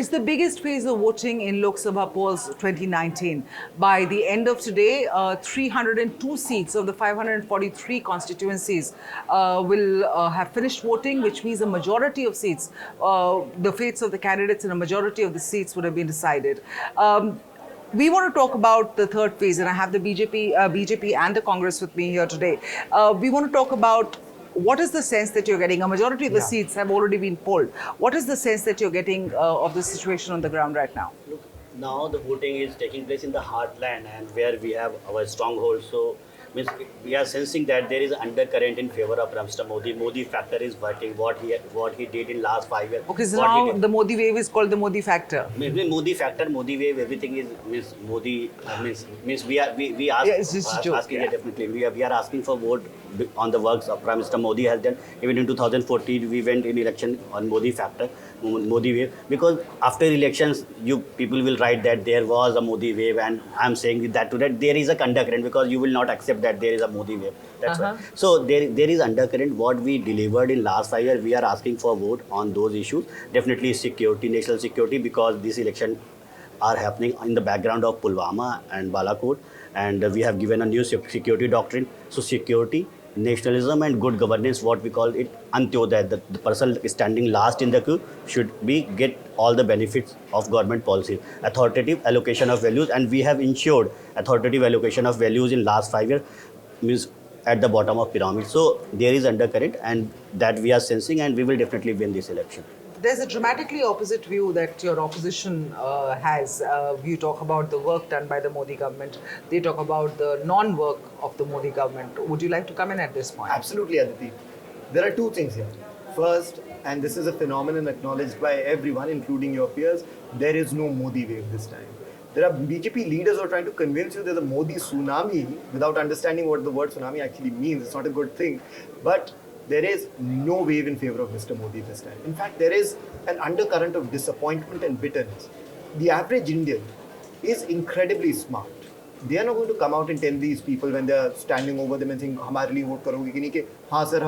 It's the biggest phase of voting in Lok Sabha polls 2019. By the end of today, 302 seats of the 543 constituencies will have finished voting, which means a majority of seats, the fates of the candidates in a majority of the seats would have been decided. We want to talk about the third phase, and I have the BJP and the Congress with me here today. We want to talk about what is the sense that you're getting? A majority of the seats have already been polled. What is the sense that you're getting of the situation on the ground right now? Look, now the voting is taking place in the heartland and where we have our stronghold. So means we are sensing that there is an undercurrent in favor of Mr. Modi. Modi factor is working. What he did in last 5 years. Okay, so now the Modi wave is called the Modi factor. Modi factor, Modi wave, everything is means Modi means we ask, asking definitely we are asking for vote on the works of Prime Minister Modi has done. Even in 2014 we went in election on Modi factor, Modi wave, because after elections you people will write that there was a Modi wave, and I'm saying that today there is a undercurrent because you will not accept that there is a Modi wave. That's why. So there is undercurrent. What we delivered in last 5 years, we are asking for vote on those issues. Definitely security, national security, because this election are happening in the background of Pulwama and Balakot, and we have given a new security doctrine. So security, nationalism and good governance, what we call it Antyodaya, the person standing last in the queue should be get all the benefits of government policies, authoritative allocation of values, and we have ensured authoritative allocation of values in last 5 years, means at the bottom of pyramid. So there is undercurrent, and that we are sensing, and we will definitely win this election. There's a dramatically opposite view that your opposition has. You talk about the work done by the Modi government. They talk about the non-work of the Modi government. Would you like to come in at this point? Absolutely, Aditi. There are two things here. First, and this is a phenomenon acknowledged by everyone, including your peers, there is no Modi wave this time. There are BJP leaders who are trying to convince you there's a Modi tsunami without understanding what the word tsunami actually means. It's not a good thing. But there is no wave in favor of Mr. Modi this time. In fact, there is an undercurrent of disappointment and bitterness. The average Indian is incredibly smart. They are not going to come out and tell these people when they are standing over them and saying, "हमारे लिए vote करोगे कि नहीं?" कि हाँ sir,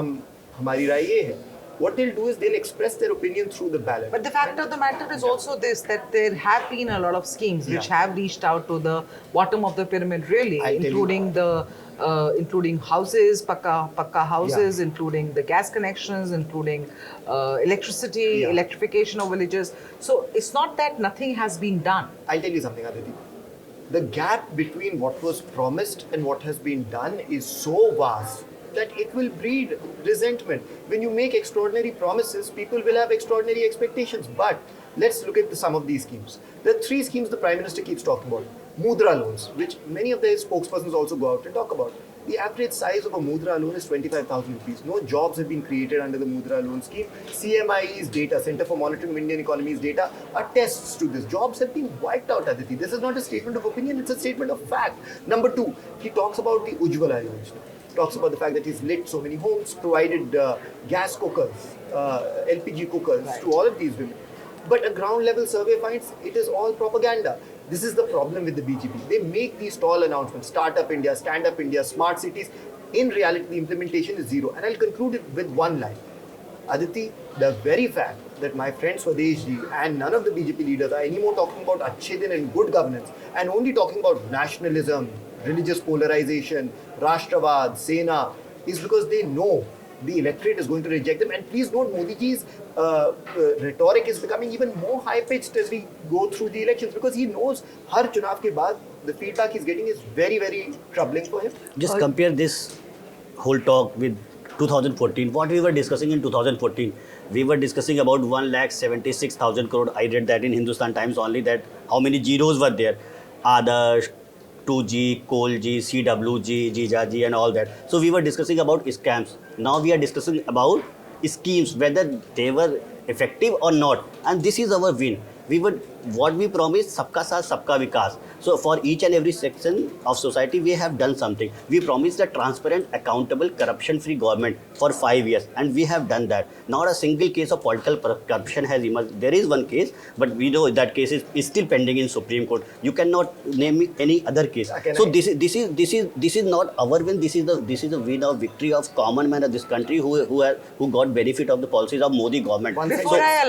हमारी राय ये है. What they'll do is they'll express their opinion through the ballot. But the fact of the matter is also this, that there have been a lot of schemes which have reached out to the bottom of the pyramid, really, including houses, pakka houses, including the gas connections, including electricity, electrification of villages. So it's not that nothing has been done. I'll tell you something, Aditi. The gap between what was promised and what has been done is so vast that it will breed resentment. When you make extraordinary promises, people will have extraordinary expectations. But let's look at some of these schemes. There are 3 schemes the Prime Minister keeps talking about. Mudra loans, which many of their spokespersons also go out and talk about. The average size of a Mudra loan is 25,000 rupees. No jobs have been created under the Mudra loan scheme. CMIE's data, Center for Monitoring of Indian Economy's data, attests to this. Jobs have been wiped out, Aditi. This is not a statement of opinion, it's a statement of fact. Number 2, he talks about the Ujjwala Yojana. Talks about the fact that he's lit so many homes, provided gas cookers, LPG cookers to all of these women. But a ground level survey finds it is all propaganda. This is the problem with the BJP. They make these tall announcements, Startup India, Stand Up India, Smart Cities. In reality, the implementation is zero. And I'll conclude it with one line. Aditi, the very fact that my friend Swadesh ji and none of the BJP leaders are anymore talking about Achhe Din and good governance and only talking about nationalism, religious polarization, Rashtravad, Sena, is because they know the electorate is going to reject them. And please note, Modi ji's rhetoric is becoming even more high-pitched as we go through the elections, because he knows har chunav ke baad the feedback he's getting is very, very troubling for him. Just compare this whole talk with 2014. What we were discussing in 2014, we were discussing about 1,76,000 crore. I read that in Hindustan Times only, that how many zeros were there. Adarsh, 2G, Koal-G, CWG, Jijaji and all that. So we were discussing about scams. Now we are discussing about schemes, whether they were effective or not. And this is our win. We were what we promised, sabka saath, sabka vikas. So for each and every section of society, we have done something. We promised a transparent, accountable, corruption-free government for 5 years, and we have done that. Not a single case of political corruption has emerged. There is one case, but we know that case is still pending in Supreme Court. You cannot name me any other case. So this is not our win. This is the win or victory of common man of this country who got benefit of the policies of Modi government. Before I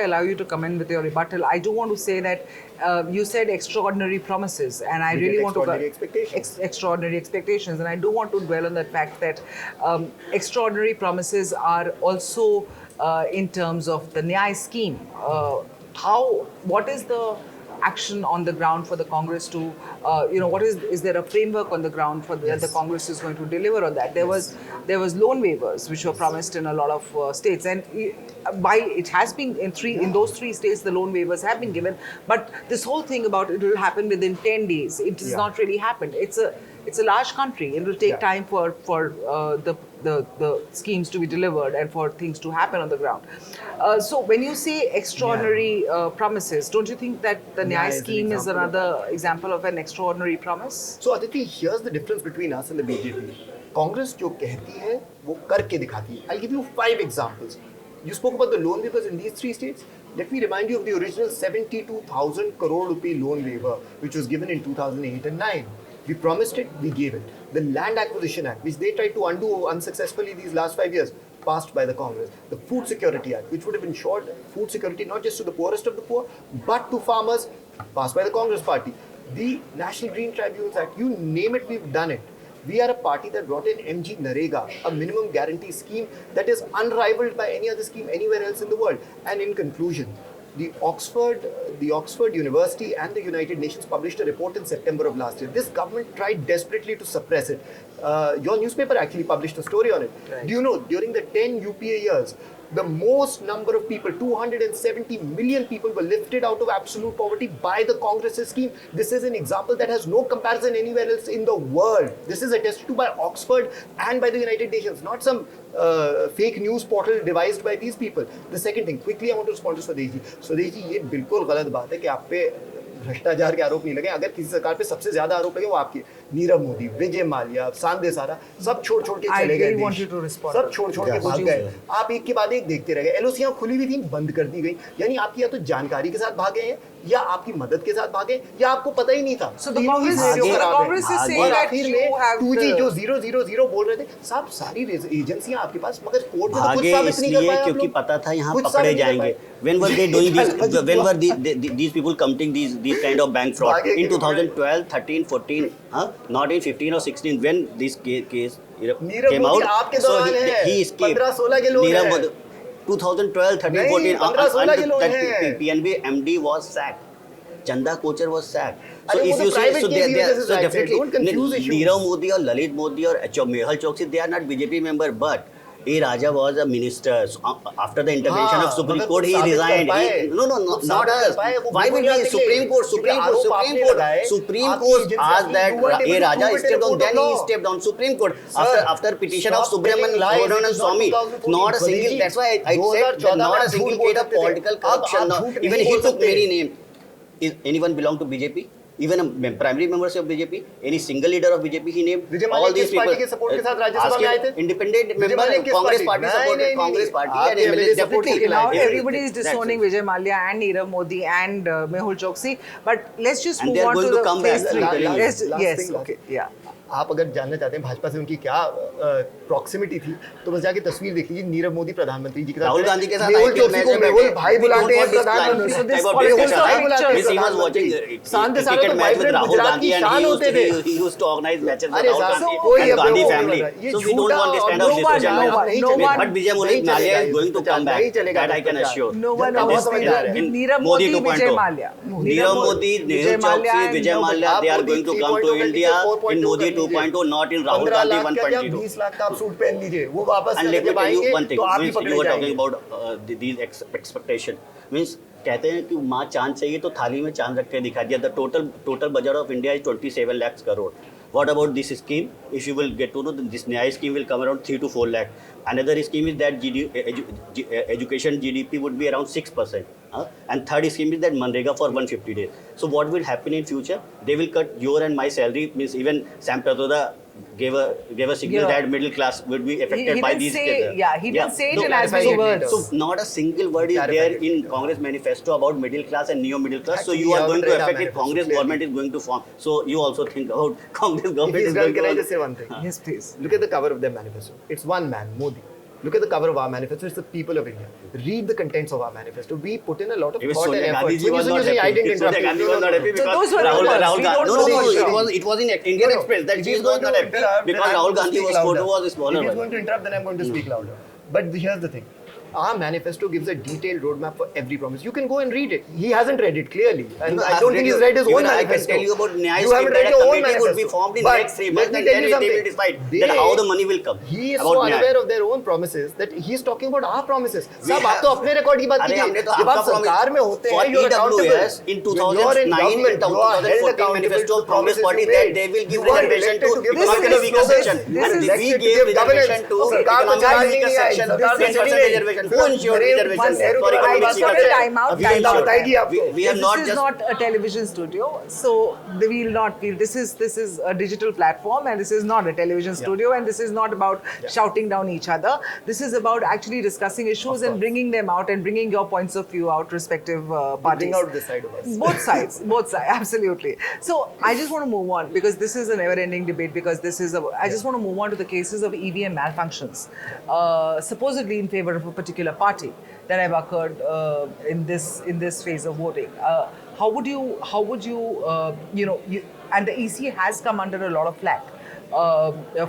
allow you to come in with your rebuttal, I do want to say that you said extraordinary promises, and I really want to extraordinary expectations, and I do want to dwell on that fact that extraordinary promises are also in terms of the Nyay scheme. What is the action on the ground for the Congress to, is there a framework on the ground for the Congress is going to deliver on that? There was loan waivers which were promised in a lot of states, and it has been in those 3 states the loan waivers have been given, but this whole thing about it will happen within 10 days, it has not really happened. It's a large country. It will take time for the schemes to be delivered and for things to happen on the ground. So when you say extraordinary promises, don't you think that the Nyay scheme is another example of an extraordinary promise? So Aditi, here's the difference between us and the BJP. Congress जो कहती है वो करके दिखाती है. I'll give you 5 examples. You spoke about the loan waivers in these 3 states. Let me remind you of the original 72,000 crore rupee loan waiver which was given in 2008 and 9. We promised it, we gave it. The Land Acquisition Act, which they tried to undo unsuccessfully these last 5 years, passed by the Congress. The Food Security Act, which would have ensured food security not just to the poorest of the poor, but to farmers, passed by the Congress party. The National Green Tribunals Act, you name it, we've done it. We are a party that brought in MG Narega, a minimum guarantee scheme that is unrivaled by any other scheme anywhere else in the world. And in conclusion, the Oxford University and the United Nations published a report in September of last year. This government tried desperately to suppress it. Your newspaper actually published a story on it. Right. Do you know, during the 10 UPA years, the most number of people, 270 million people, were lifted out of absolute poverty by the Congress's scheme. This is an example that has no comparison anywhere else in the world. This is attested to by Oxford and by the United Nations, not some fake news portal devised by these people. The second thing, quickly I want to respond to Swadesh ji. Swadesh ji, ये बिल्कुल गलत बात है कि आप पे भ्रष्टाचार के आरोप नहीं लगे. अगर किसी सरकार पे सबसे ज्यादा आरोप लगे वो आपकी. नीरव मोदी, विजय माल्या, सांदे सारा सब छोड़ के चले गए देश. सब छोड़ के भाग गए. आप एक के बाद एक देखते रह गए. एलओसीयां खुली हुई थी, बंद कर दी गई. यानी आपकी या तो जानकारी के साथ भागे हैं या आपकी मदद के साथ भागे या आपको पता ही नहीं था. So the Congress is saying that you have 2G जो 000 बोल रहे थे, सब सारी एजेंसियां आपके पास, मगर कोर्ट में तो कुछ साबित नहीं कर पाए. क्योंकि पता था यहाँ पकड़े जाएंगे. When were they doing this? When were these people committing these kind of bank fraud? In 2012, 13, 14, not in 15 or 16 when this case came out. So he escaped. 15-16 के लोग हैं. 2012, 13, 14, that PNB MD was sacked. Chanda Kochar was sacked. So if you say, so definitely Nirav Modi or Lalit Modi or Mehul Choksi, they are not BJP member, but A. Raja was a minister. So after the intervention of Supreme Court, he resigned. Not us. Why will he? Supreme Court asked that A. Raja stepped down. Then he stepped down. Supreme Court after petition of Subramanian Swamy. Not a single. That's why I said that not a single case of political corruption. Even he took many names. Is anyone belong to BJP? Even a primary members of BJP, any single leader of BJP he named, all these people. Independent member, Congress party supported Congress party and MLA definitely. Now everybody is disowning Vijay Mallya and Nirav Modi and Mehul Choksi, but let's just move on to the phase 3. Yes, okay, yeah. आप अगर जानना चाहते हैं भाजपा से उनकी क्या proximity थी तो बस जाके तस्वीर देख लीजिए. नीरव मोदी प्रधानमंत्री जी के साथ, राहुल गांधी के साथ मेहुल भाई बुलाते हैं प्रधानमंत्री. शांत सारे तो वाइब्रेंट गुजरात की शान होते थे. He used to organize matches with Rahul Gandhi family. So we don't want this kind of discussion. But Vijay Mallya is going to come back. That I can assure. No one knows Nirav Modi, Vijay Mallya. Nirav Modi, Mehul Choksi, Vijay Mallya, they are going to come to India in Modi 2.0, not in Rahul Gandhi 1.0. 20 lakh का आप suit पहन लीजिए, वो वापस And let me tell you one thing, तो आप ही पकड़े you were जाएंगे. talking about these expectation. Means कहते हैं कि माँ चांद चाहिए तो थाली में चांद रख के दिखा दिया. The total budget of India is 27 lakhs crore. What about this scheme? If you will get to know, this Nyaya scheme will come around 3 to 4 lakh. Another scheme is that education GDP would be around 6%. And third scheme is that Manrega for 150 days. So what will happen in future? They will cut your and my salary. Means even Sam Pratoda gave a signal that middle class would be affected by these. He didn't say it in as many words. So not a single word is there in Congress manifesto about middle class and neo middle class. So you are going to affect it. Congress government is going to form. So you also think about Congress government. Can I just say one thing? Yes, please. Look at the cover of their manifesto. It's one man, Modi. Look at the cover of our manifesto. It's the people of India. Read the contents of our manifesto. We put in a lot of thought and effort. Gandhi was not happy. Sonia Gandhi was not happy because Rahul Gandhi. It was in Indian Express that she is not happy because Rahul Gandhi's photo was smaller. If he's going to interrupt, then I'm going to speak louder. But here's the thing. Our manifesto gives a detailed roadmap for every promise. You can go and read it. He hasn't read it clearly. And I don't think he's read his own manifesto. I can tell you about Nyaya You haven't read that your a own committee manifesto. would be formed in the next 3 months and then they will decide that how the money will come. He is so unaware of their own promises that he's talking about our promises. Sab, aap to apne record ki baat कीजिए. जब आप सरकार में होते हैं, you're accountable. In 2009, in 2014 manifesto of Congress party that they will give reservation to economic weaker section. And we gave reservation to economic weaker section. 10% reservation. Who ensured reservation? We have not. This is not a television studio, so we will not feel. This is a digital platform, and this is not a television studio, and this is not about shouting down each other. This is about actually discussing issues and bringing them out and bringing your points of view out, respective parties. Bring out this side of us. Both sides, absolutely. So I just want to move on because this is a never-ending debate. Because this is I just want to move on to the cases of EVM malfunctions, supposedly in favor of a particular party, that have occurred in this phase of voting. How would you and the EC has come under a lot of flack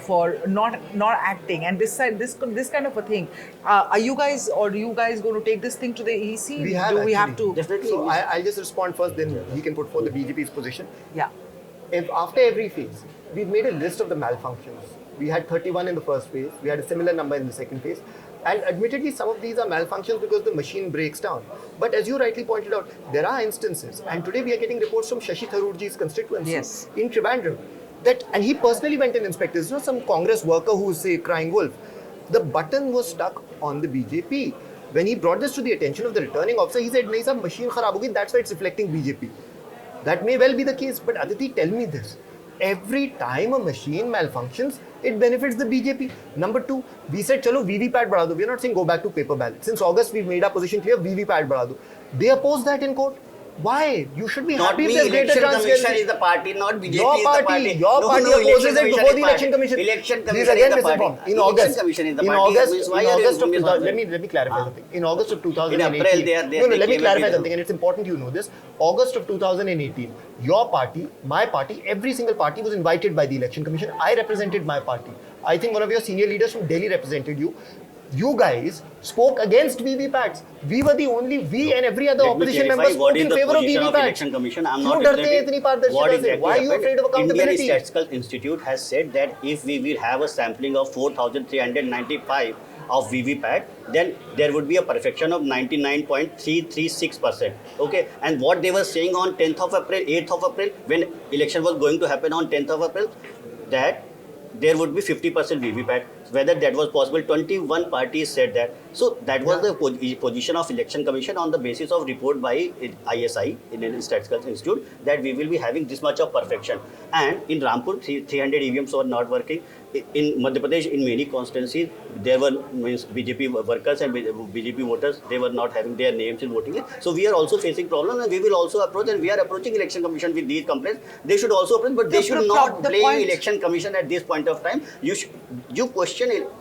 for not acting, and this kind of a thing. Are you guys going to take this thing to the EC? We have to? Definitely. So I'll just respond first, then he can put forth the BJP's position. Yeah. If after every phase, we've made a list of the malfunctions. We had 31 in the first phase. We had a similar number in the second phase. And admittedly, some of these are malfunctions because the machine breaks down. But as you rightly pointed out, there are instances, and today we are getting reports from Shashi Tharoorji's constituency in Trivandrum, and he personally went and inspected. It's not some Congress worker who's, say, crying wolf. The button was stuck on the BJP. When he brought this to the attention of the returning officer, he said, "Nahi sab, machine kharab ho gayi, that's why it's reflecting BJP." That may well be the case, but Aditi, tell me this. Every time a machine malfunctions, it benefits the BJP. Number two, we said, chalo, VVPAT badha do. We're not saying go back to paper ballot. Since August, we've made our position clear, VVPAT badha do. They opposed that in court. Why? You should be happy if there's greater transparency. Election Commission is the party, not BJP Your is the party. Your party opposes it before the Election Commission. Election Please Commission again is the party. in August, Election Commission is the in party. August of 2000, let me clarify something. In August of 2018, let me clarify something, and it's important you know this. August of 2018, your party, my party, every single party was invited by the Election Commission. I represented my party. I think one of your senior leaders from Delhi represented you. You guys spoke against VVPATs. We were the only, we and every other opposition member spoke in favor of VVPATs. Election Commission. I'm not representing. Why are you afraid of accountability? Indian Statistical Institute has said that if we will have a sampling of 4,395 of VVPAT, then there would be a perfection of 99.336%. Okay, and what they were saying on 10th of April, 8th of April, when election was going to happen on 10th of April, that there would be 50% VVPAT. Whether that was possible, 21 parties said that. So that was the position of Election Commission on the basis of report by ISI, Indian Statistical Institute, that we will be having this much of perfection. And in Rampur, 300 EVMs were not working. In Madhya Pradesh, in many constituencies, there were BJP workers and BJP voters, they were not having their names in voting. So we are also facing problems, and we will also approach, and we are approaching Election Commission with these complaints. They should also approach, but they should not blame Election Commission at this point of time. You question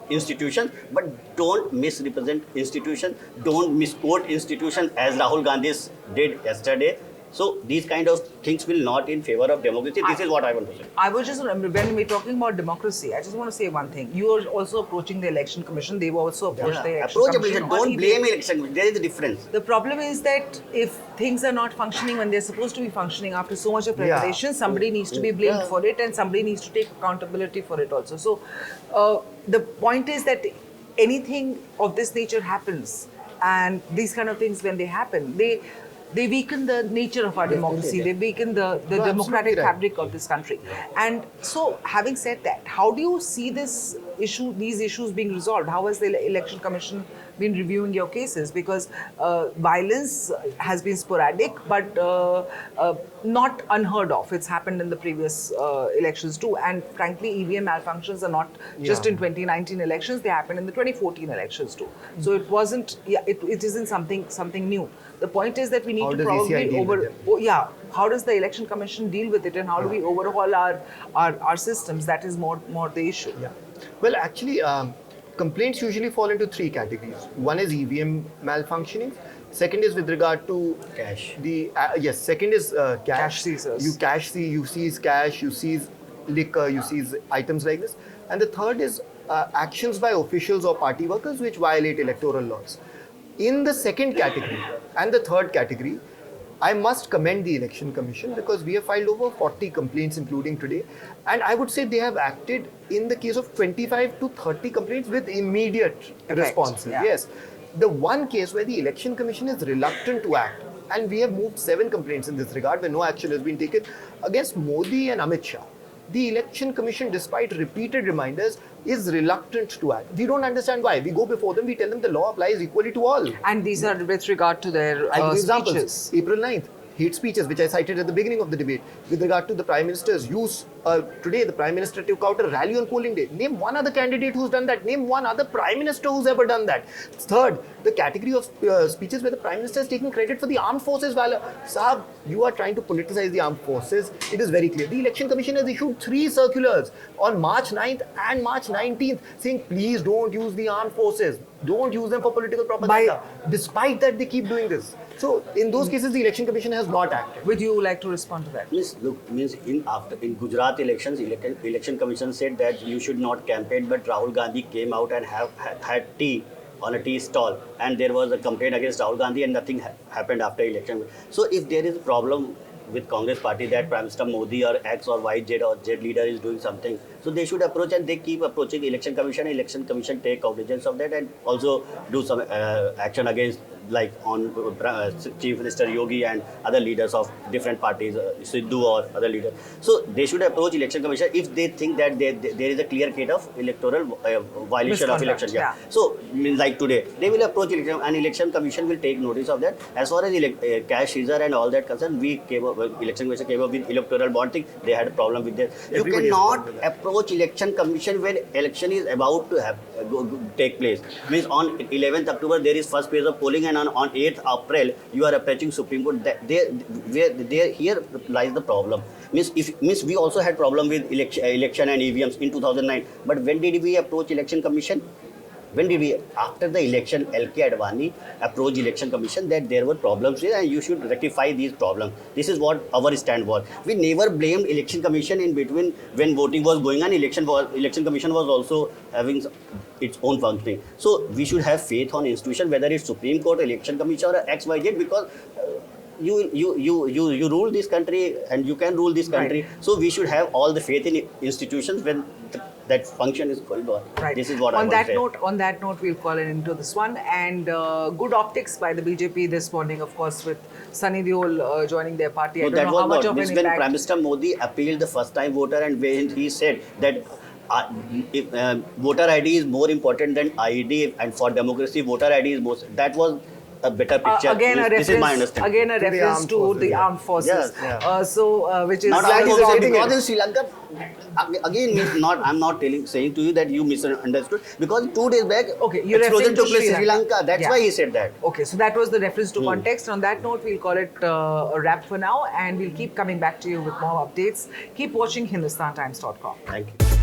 institutions, but don't misrepresent institutions, don't misquote institutions as Rahul Gandhi did yesterday. So these kind of things will not in favor of democracy. This is what I want to say. I was just, when we're talking about democracy, I just want to say one thing. You are also approaching the Election Commission. They've also approached the Election Commission. Don't blame Election Commission. There is a difference. The problem is that if things are not functioning when they're supposed to be functioning after so much of preparation, somebody needs to be blamed for it, and somebody needs to take accountability for it also. So the point is that anything of this nature happens, and these kind of things, when they happen, they weaken the nature of our democracy, they weaken the democratic fabric of this country. And so, having said that, how do you see these issues being resolved? How has the Election Commission been reviewing your cases? Because violence has been sporadic, but not unheard of. It's happened in the previous elections too. And frankly, EVM malfunctions are not just in 2019 elections; they happened in the 2014 elections too. So it wasn't. It isn't something new. The point is that we need to probably how does the Election Commission deal with it, and how do we overhaul our systems? That is more the issue. Yeah. Well, actually, complaints usually fall into three categories. One is EVM malfunctioning. Second is with regard to cash. Second is Cash seizures. You seize cash, you seize liquor, you seize items like this. And the third is actions by officials or party workers which violate electoral laws. In the second category and the third category, I must commend the Election Commission because we have filed over 40 complaints, including today. And I would say they have acted in the case of 25 to 30 complaints with immediate responses. Yeah. Yes. The one case where the Election Commission is reluctant to act, and we have moved 7 complaints in this regard where no action has been taken against Modi and Amit Shah. The Election Commission, despite repeated reminders, is reluctant to act. We don't understand why. We go before them, we tell them the law applies equally to all. And these are with regard to their examples. April 9th, hate speeches, which I cited at the beginning of the debate, with regard to the Prime Minister's use. Today, the Prime Minister took out a rally on polling day. Name one other candidate who's done that. Name one other Prime Minister who's ever done that. Third, the category of speeches where the Prime Minister is taking credit for the armed forces valor. Saab, you are trying to politicize the armed forces. It is very clear. The Election Commission has issued 3 circulars on March 9th and March 19th saying, please don't use the armed forces. Don't use them for political propaganda. Despite that, they keep doing this. So, in those cases, the Election Commission has not acted. Would you like to respond to that? In Gujarat elections, Election Commission said that you should not campaign, but Rahul Gandhi came out and had tea on a tea stall, and there was a complaint against Rahul Gandhi, and nothing happened after election. So, if there is a problem with Congress party that Prime Minister Modi or X or Y, Z or Z leader is doing something, so they should approach, and they keep approaching Election Commission. Election Commission take cognizance of that and also do some action against, like on Chief Minister Yogi and other leaders of different parties, Sidhu or other leaders. So they should approach Election Commission if they think that there is a clear case of electoral violation of election. Yeah. So like today, they will approach election, and Election Commission will take notice of that. As far as cash seizure and all that concerned, Election Commission came up with electoral bond thing. They had a problem with that. You cannot approach Election Commission when election is about to take place. Means on 11th October there is first phase of polling, and on 8th April you are approaching Supreme Court. Here lies the problem. Means we also had problem with election and EVMs in 2009. But when did we approach Election Commission? When did we, after the election, LK Advani approached Election Commission that there were problems here and you should rectify these problems. This is what our stand was. We never blamed Election Commission in between when voting was going on. Election Commission was also having its own functioning. So we should have faith on institution, whether it's Supreme Court, Election Commission or XYZ, because you rule this country and you can rule this country. Right. So we should have all the faith in institutions when that function is going on. Right. This is what on that note, we'll call it into this one. And good optics by the BJP this morning, of course, with Sunny Deol joining their party. No, I don't know how much of an impact. When Prime Minister Modi appealed the first time voter, and when he said that voter ID is more important than ID, and for democracy voter ID is most, that was a better picture. This is my understanding. Again, a reference to the armed forces. Yes, yeah. Which is not because in Sri Lanka. Again, I'm not saying to you that you misunderstood, because 2 days back, explosion took place in Sri Lanka. That's why he said that. Okay, so that was the reference to context. On that note, we'll call it a wrap for now, and we'll keep coming back to you with more updates. Keep watching HindustanTimes.com. Thank you.